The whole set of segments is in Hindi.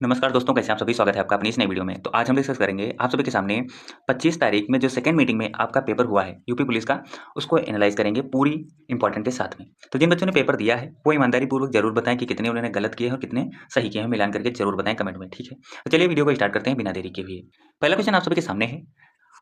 नमस्कार दोस्तों, कैसे हैं आप सभी? स्वागत है आपका अपनी इस नई वीडियो में। तो आज हम डिस्कस करेंगे आप सभी के सामने 25 तारीख में जो सेकंड मीटिंग में आपका पेपर हुआ है यूपी पुलिस का, उसको एनालाइज करेंगे पूरी इंपॉर्टेंट के साथ में। तो जिन बच्चों ने पेपर दिया है वो ईमानदारी पूर्वक जरूर बताएं कि कितने उन्होंने गलत किए हैं और कितने सही किए हैं, मिलान करके जरूर बताएं कमेंट में, ठीक है? तो चलिए वीडियो को स्टार्ट करते हैं बिना देरी के हुए। पहला क्वेश्चन आप सभी के सामने है,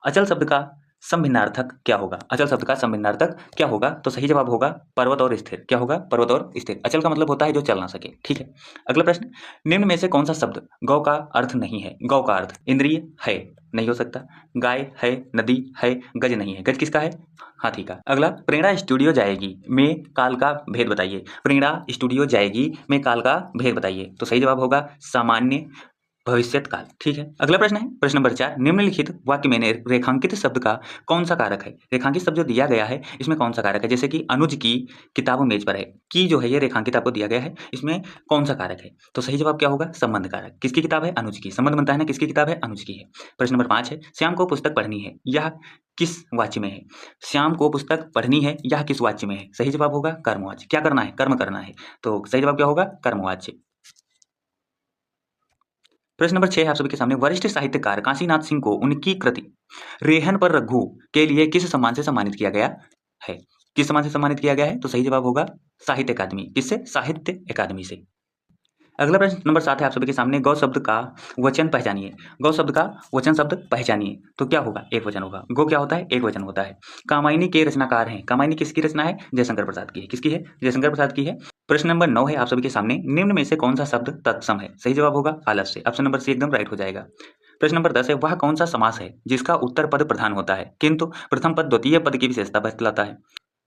अचल शब्द का समभिन्नार्थक क्या होगा? अचल शब्द का समभिन्नार्थक क्या होगा? तो सही जवाब होगा पर्वत और स्थिर। क्या होगा? पर्वत और स्थिर। अचल का मतलब होता है जो चल ना सके, ठीक है। अगला प्रश्न, निम्न में से कौन सा शब्द गौ का अर्थ नहीं है? गौ का अर्थ इंद्रिय है, नहीं हो सकता। गाय है, नदी है, गज नहीं है। गज किसका है? हाथी का। अगला, प्रेरणा स्टूडियो जाएगी में काल का भेद बताइए। प्रेरणा स्टूडियो जाएगी में काल का भेद बताइए। तो सही जवाब होगा सामान्य भविष्यत काल, ठीक है। अगला प्रश्न है प्रश्न नंबर 4, निम्नलिखित वाक्य में रेखांकित शब्द का कौन सा कारक है? रेखांकित शब्द जो दिया गया है इसमें कौन सा कारक है? जैसे कि अनुज की किताब मेज पर है, की जो है ये रेखांकित आपको दिया गया है, इसमें कौन सा कारक है? तो सही जवाब क्या होगा? संबंध कारक। किसकी किताब है? अनुज की। संबंध बनता है ना, किसकी किताब है? अनुज की है। प्रश्न नंबर 5 है, श्याम को पुस्तक पढ़नी है, यह किस वाच्य में है? श्याम को पुस्तक पढ़नी है, यह किस वाच्य में है? सही जवाब होगा कर्मवाच्य। क्या करना है? कर्म करना है। तो सही जवाब क्या होगा? कर्मवाच्य। प्रश्न नंबर 6 है आप सभी के सामने, वरिष्ठ साहित्यकार काशीनाथ सिंह को उनकी कृति रेहन पर रघु के लिए किस सम्मान से सम्मानित किया गया है? किस सम्मान से सम्मानित किया गया है? तो सही जवाब होगा साहित्य अकादमी। किससे? साहित्य अकादमी से। अगला प्रश्न नंबर 7 है आप सभी के सामने, गौ शब्द का वचन पहचानिए। गौ शब्द का वचन शब्द पहचानिए। तो क्या होगा? एक वचन होगा। गो क्या होता है? एक वचन होता है। कामायनी के रचनाकार हैं। कामायनी किसकी रचना है? जयशंकर प्रसाद की है। किसकी है? जयशंकर प्रसाद की है। प्रश्न नंबर 9 है आप सभी के सामने, निम्न में से कौन सा शब्द तत्सम है? सही जवाब होगा आलस्य। ऑप्शन नंबर सी एकदम राइट हो जाएगा। प्रश्न नंबर 10 है, वह कौन सा समास है जिसका उत्तर पद प्रधान होता है किंतु प्रथम पद द्वितीय पद की विशेषता बतलाता है?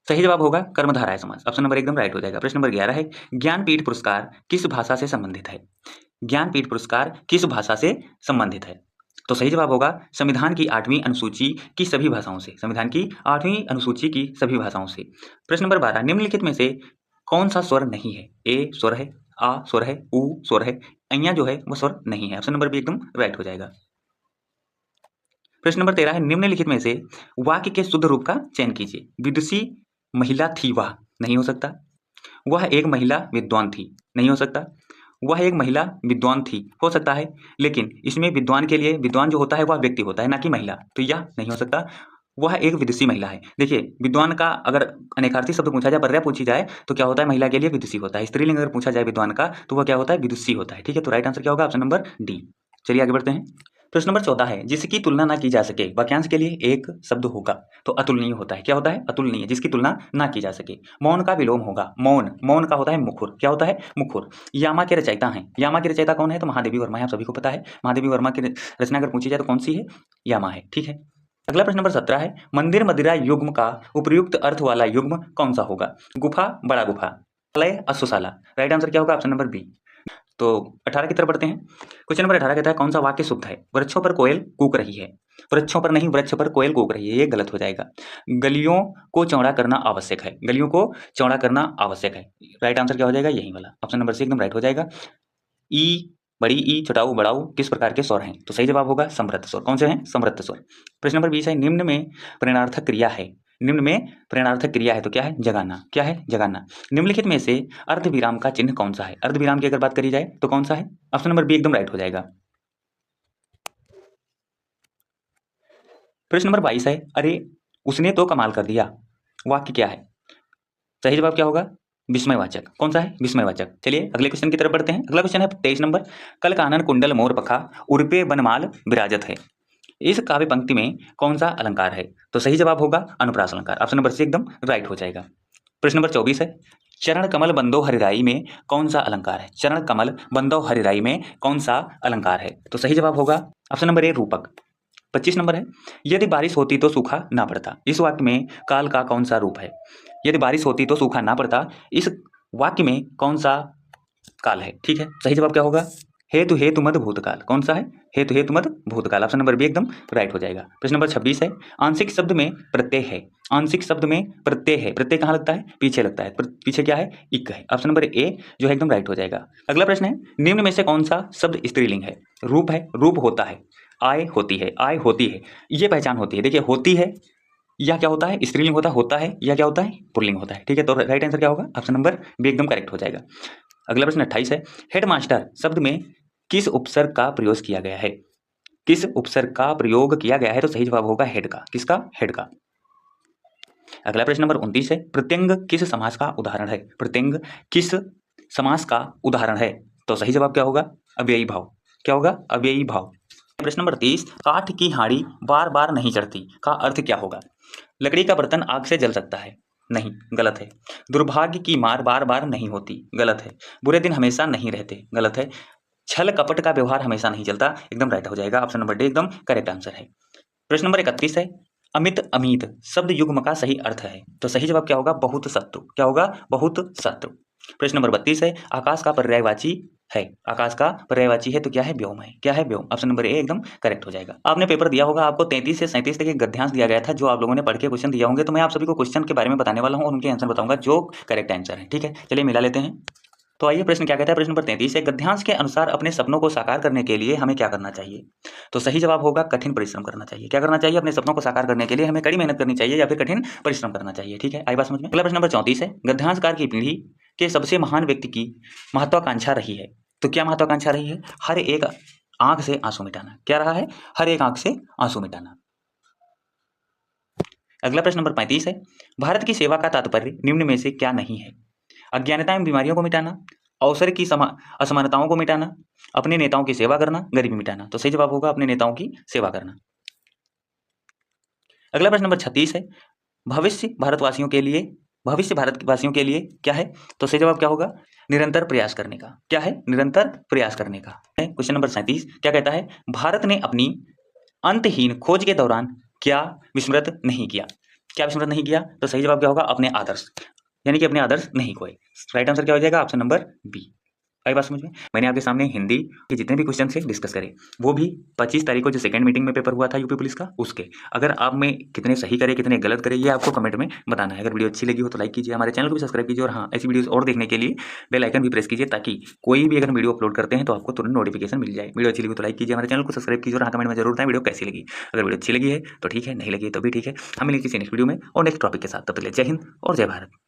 सही जवाब होगा कर्मधारय समास। ऑप्शन नंबर एकदम राइट हो जाएगा। प्रश्न नंबर 11 है, ज्ञानपीठ पुरस्कार किस भाषा से संबंधित है? ज्ञानपीठ पुरस्कार किस भाषा से संबंधित है? तो सही जवाब होगा संविधान की 8वीं अनुसूची की सभी भाषाओं से। संविधान की 8वीं अनुसूची की सभी भाषाओं से। प्रश्न नंबर 12, निम्नलिखित में से कौन सा स्वर नहीं है? ए स्वर है, आ स्वर है, उ स्वर है, अइया जो है वो स्वर नहीं है। ऑप्शन नंबर बी एकदम राइट हो जाएगा। प्रश्न नंबर 13 है, निम्नलिखित में से वाक्य के शुद्ध रूप का चयन कीजिए। विदुषी महिला थी वह, नहीं हो सकता। वह एक महिला विद्वान थी, नहीं हो सकता। वह एक महिला विद्वान थी, हो सकता है, लेकिन इसमें विद्वान के लिए विद्वान जो होता है वह व्यक्ति होता है, ना कि महिला, तो यह नहीं हो सकता। वह एक विदुषी महिला है। देखिए, विद्वान का अगर अनेकार्थी शब्द पूछा जाए, पर्याय पूछी जाए, तो क्या होता है? महिला के लिए विदुषी होता है। स्त्रीलिंग अगर पूछा जाए विद्वान का, तो वह क्या होता है? विदुषी होता है, ठीक है। तो राइट आंसर क्या होगा? Option number D. चलिए आगे बढ़ते हैं। प्रश्न नंबर 14 है, जिसकी तुलना ना की जा सके, वाक्यांश के लिए एक शब्द होगा तो अतुलनीय होता है। क्या होता है? अतुलनीय, जिसकी तुलना ना की जा सके। मौन का विलोम होगा, मौन। मौन का होता है मुखुर। क्या होता है? मुखुर। यामा के रचयिता हैं। यामा के रचयिता कौन है? तो महादेवी वर्मा है, आप सभी को पता है। महादेवी वर्मा की रचना अगर पूछी जाए तो कौन सी है? यामा है, ठीक है। अगला प्रश्न नंबर 17 है, मंदिर मदिरा युग्म का उपयुक्त अर्थ वाला युग्म कौन सा होगा? गुफा, बड़ा गुफा, अश्वशाला। राइट आंसर क्या होगा? Option number B. तो 18 की तरफ बढ़ते हैं। क्वेश्चन नंबर 18 कहता है, कौन सा वाक्य शुद्ध है? वृक्षों पर कोयल कूक रही है। वृक्षों पर नहीं, वृक्ष पर कोयल कूक रही है, ये गलत हो जाएगा। गलियों को चौड़ा करना आवश्यक है। गलियों को चौड़ा करना आवश्यक है। राइट आंसर क्या हो जाएगा? यही वाला। ऑप्शन नंबर सी एकदम राइट हो जाएगा। ई, बड़ी ई, छोटाऊ, बड़ाऊ किस प्रकार के स्वर हैं? तो सही जवाब होगा समृद्ध स्वर। कौन से हैं? समृद्ध स्वर। प्रश्न नंबर 20 है, निम्न में प्रेरणार्थक क्रिया है। निम्न में प्रेरणार्थक क्रिया है तो क्या है? जगाना। क्या है? जगाना। निम्नलिखित में से अर्धविराम का चिन्ह कौन सा है? अर्धविराम की अगर बात करी जाए तो कौन सा है? ऑप्शन नंबर बी एकदम राइट हो जाएगा। प्रश्न नंबर 22 है, अरे उसने तो कमाल कर दिया, वाक्य क्या है? सही जवाब क्या होगा? विस्मयवाचक। कौन सा है? विस्मयवाचक। चलिए अगले क्वेश्चन की तरफ बढ़ते हैं। अगला क्वेश्चन है 23 नंबर, कल कानन कुंडल मोर पखा उर्पे बनमाल विराजत है। इस काव्य पंक्ति में कौन सा अलंकार है? तो सही जवाब होगा अनुप्रास अलंकार। ऑप्शन नंबर सी एकदम राइट हो जाएगा। प्रश्न नंबर 24 है, चरण कमल बंदो हरिराई में कौन सा अलंकार है? चरण कमल बंदो हरिराई में कौन सा अलंकार है? तो सही जवाब होगा ऑप्शन नंबर ए रूपक। 25 नंबर है, यदि बारिश होती तो सूखा ना पड़ता। इस वाक्य में काल का कौन सा रूप है? यदि बारिश होती तो सूखा ना पड़ता, इस वाक्य में कौन सा काल है? ठीक है, सही जवाब क्या होगा? हेतु हेतु मद भूतकाल। कौन सा है? हेतु हेतु मद भूतकाल। ऑप्शन नंबर बी एकदम राइट हो जाएगा। प्रश्न नंबर 26 है, आंशिक शब्द में प्रत्यय है। आंशिक शब्द में प्रत्यय है, प्रत्यय कहाँ लगता है? पीछे लगता है। पीछे क्या है? इक है। ऑप्शन नंबर ए जो है एकदम राइट हो जाएगा। अगला प्रश्न है, निम्न में से कौन सा शब्द स्त्रीलिंग है? रूप है, रूप होता है, आय होती है, आय होती है, ये पहचान होती है। देखिए, होती है या क्या होता है? स्त्रीलिंग होता है या क्या होता है? पुल्लिंग होता है। ठीक है, तो राइट आंसर क्या होगा? ऑप्शन नंबर बी एकदम करेक्ट हो जाएगा। अगला प्रश्न 28 है, हेडमास्टर शब्द में किस उपसर्ग का प्रयोग किया गया है? किस उपसर्ग का प्रयोग किया गया है? तो सही जवाब होगा हेड का। किसका? हेड का। अगला प्रश्न नंबर 29 है, प्रत्यंग किस समास का उदाहरण है? प्रत्यंग किस समास का उदाहरण है? तो सही जवाब क्या होगा? अव्ययी भाव। क्या होगा? अव्ययी भाव। प्रश्न नंबर 30, काठ की हांडी बार बार नहीं चढ़ती का अर्थ क्या होगा? लकड़ी का बर्तन आग से जल सकता है। नहीं, गलत है। दुर्भाग्य की मार बार बार नहीं होती। गलत है। बुरे दिन हमेशा नहीं रहते। गलत है। छल कपट का व्यवहार हमेशा नहीं चलता। एकदम राइट हो जाएगा। ऑप्शन नंबर डी एकदम करेक्ट आंसर है। प्रश्न नंबर 31 है, अमित अमीत शब्द युग्म का सही अर्थ है? तो सही जवाब क्या होगा? बहुत शत्रु। क्या होगा? बहुत शत्रु। प्रश्न नंबर 32 है, आकाश का पर्यायवाची है। आकाश का पर्यायवाची है तो क्या है? व्योम है। क्या है? व्योम। ऑप्शन नंबर ए एकदम करेक्ट हो जाएगा। आपने पेपर दिया होगा, आपको 33 से 37 तक एक गद्यांश दिया गया था, जो आप लोगों ने पढ़ के क्वेश्चन दिया होंगे। तो मैं आप सभी को क्वेश्चन के बारे में बताने वाला हूँ और उनके आंसर बताऊंगा जो करेक्ट आंसर है। ठीक है, चलिए मिला लेते हैं। तो आइए, प्रश्न क्या कहता है? प्रश्न नंबर 33 है, गद्यांश के अनुसार अपने सपनों को साकार करने के लिए हमें क्या करना चाहिए? तो सही जवाब होगा कठिन परिश्रम करना चाहिए। क्या करना चाहिए? अपने सपनों को साकार करने के लिए हमें कड़ी मेहनत करनी चाहिए या फिर कठिन परिश्रम करना चाहिए। ठीक है, आई बात समझ में? अगला प्रश्न नंबर 34 है, गद्यांशकार की पीढ़ी के सबसे महान व्यक्ति की महत्वाकांक्षा रही है। तो क्या महत्वाकांक्षा रही है? हर एक आंख से आंसू मिटाना। क्या रहा है? हर एक आंख से आंसू मिटाना। अगला प्रश्न नंबर 35 है, भारत की सेवा का तात्पर्य निम्न में से क्या नहीं है? अज्ञानता एवं बीमारियों को मिटाना, अवसर की असमानताओं को मिटाना, अपने नेताओं की सेवा करना, गरीबी मिटाना। तो सही जवाब होगा अपने नेताओं की सेवा करना। अगला प्रश्न नंबर 36 है, भविष्य भारतवासियों के लिए क्या है? तो सही जवाब क्या होगा? निरंतर प्रयास करने का। क्या है? निरंतर प्रयास करने का। क्वेश्चन नंबर 37 क्या कहता है? भारत ने अपनी अंतहीन खोज के दौरान क्या विस्मृत नहीं किया? क्या विस्मृत नहीं किया? तो सही जवाब क्या होगा? अपने आदर्श, यानी कि अपने आदर्श नहीं खोए। राइट आंसर क्या हो जाएगा? Option number B. आई बात समझ में? मैंने आपके सामने हिंदी के जितने भी क्वेश्चन थे डिस्कस करे, वो भी 25 तारीख को जो सेकंड मीटिंग में पेपर हुआ था यूपी पुलिस का, उसके। अगर आप में कितने सही करे कितने गलत करे, ये आपको कमेंट में बताना है। अगर वीडियो अच्छी लगी हो तो लाइक कीजिए, हमारे चैनल को भी सब्सक्राइब कीजिए, और हाँ, ऐसी वीडियोस और देखने के लिए बेल आइकन भी प्रेस कीजिए, ताकि कोई भी अगर वीडियो अपलोड करते हैं तो आपको तुरंत नोटिफिकेशन मिल जाए। वीडियो अच्छी लगी तो लाइक कीजिए, हमारे चैनल को सब्सक्राइब कीजिए, और हाँ, कमेंट में जरूर बताएं वीडियो कैसी लगी। अगर वीडियो अच्छी लगी है तो ठीक है, नहीं लगी तो भी ठीक है। हम मिलेंगे किसी नेक्स्ट वीडियो में और नेक्स्ट टॉपिक के साथ। तब तक के लिए जय हिंद और जय भारत।